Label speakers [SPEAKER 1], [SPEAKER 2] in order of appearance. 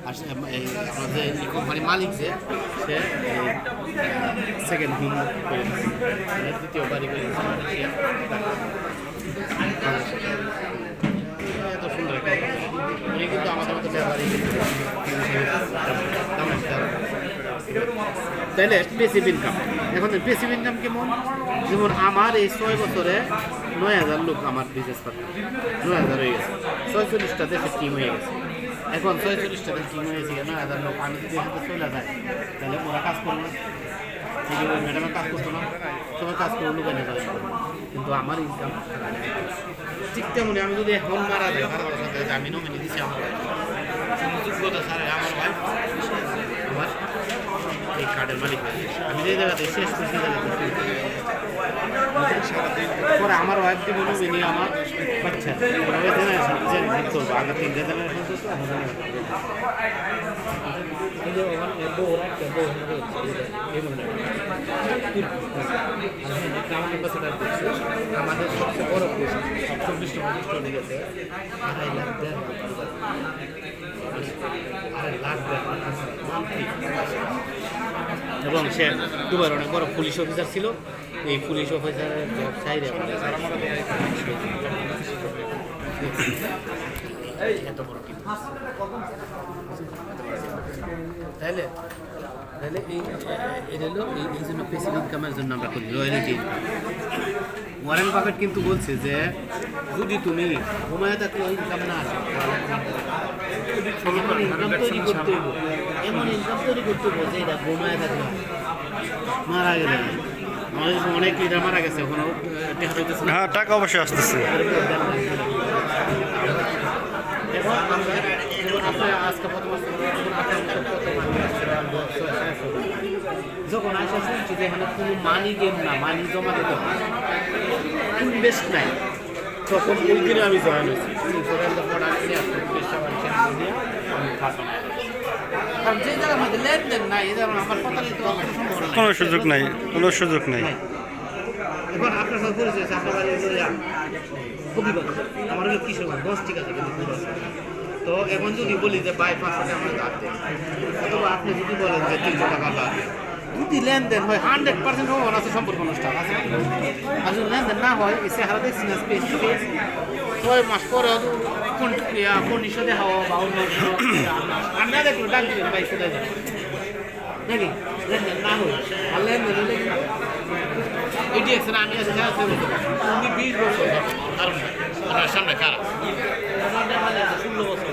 [SPEAKER 1] আর আমাদের এই কোম্পানির মালিক যে সে সেকেন্ড হোম করে দিচ্ছে, দ্বিতীয় বাড়ি করে দিচ্ছে। এত সুন্দর একটা উনি কিন্তু আমাদের মতো ব্যাপারই তাইলে পেসিভ ইনকাম। এখন পেসিভ ইনকাম কেমন? যেমন আমার এই 6 বছরে 9,000 লোক আমার বিজনেস পার্টনার, 9,000 হয়ে গেছে, 46টা দেশের টিম হয়ে গেছে। এখন 46টা দেশের টিম হয়ে গেছে 9,000 লোক। আমি যদি এখানে চলে যাই তাহলে ওরা কাজ করবো না, ওই ম্যাডামের কাজ করতো না, সবাই কাজ করবো, লোক এনে জয়েন করবো, কিন্তু আমার ইনকাম ঠিক তেমনি আমি যদি এখন মারা যাই, আমি নমিনি দিচ্ছি আমার যোগ্যতা স্যার আমার ভাই আমার এই কার্ডের মালিক হয়ে গেছে। আমি যে জায়গাতে শেষ করছি পরে আমার ওয়াইফ দিব নমিনি আমার বাচ্চা জেনারেশন চলবো, আগে 3 জেনারেশন চলতো, আমাদের সবচেয়ে বড় প্রশ্ন 24টা প্রতিষ্ঠান গেছে 2.5 লাখ এবং সে দুবার অনেক বড় পুলিশ অফিসার ছিল। এই পুলিশ অফিসারের জব চাইরে এত বড় তাইলে তাহলে এটা হলো এই জন্য পেসিভ ইনকামের জন্য আমরা করি রয়্যালিটি। ওয়ারেন বাফেট কিন্তু বলছে যে যদি তুমি ঘুমায় থাকলে ইনকাম না আসে, এমন ইনকাম তৈরি করতে হইব, এমন ইনকাম তৈরি করতে হইব যে এটা ঘুমায় থাকলে মারা গেলে। আমাদের অনেক লিডার মারা গেছে, ওখানে
[SPEAKER 2] হ্যাঁ টাকা অবশ্যই আসতেছে।
[SPEAKER 1] এখন আমরা আজকে যখন আসা শুনছি যে এখানে কোনো মানি গেম না, মানি জমা দিতে হয়, ইনভেস্ট নাই, তখন ওই দিনে আমি জয়েন হয়েছি। কারণ যে জায়গার মধ্যে লেনদেন নাই, এই জায়গায় আমার প্রতারিত
[SPEAKER 2] কোনো সুযোগ নাই, কোনো সুযোগ নাই।
[SPEAKER 1] এখন আপনার সাথে পরিচয় আছে, আপনার বাড়ি কবিবাদ, আমার হলো কিশোরগঞ্জ, 10 ঠিক আছে কিন্তু দূর আছে। তো এখন যদি বলি যে বাই 500 টাকা আমার দাঁত দেন, অথবা আপনি যদি বলেন যে 300 টাকা দাঁত দেন, যদি লেনদেন হয় 100% সম্ভাবনা আছে সম্পর্ক নষ্ট আছে। আর যদি লেনদেন না হয়, এসে হারা দেখছি না স্পেস টু স্পেস 6 মাস পরে কন্ডিশন দেখা বা অন্য আমরা দেখলো ডাক দিবেন ভাই কোথায় যাবেন নাকি লেনদেন না হয়। আর লেনদেন হলে এটি এক্সেন আমি আছে 20 বছর কারণ সামনে খারাপ 16 বছর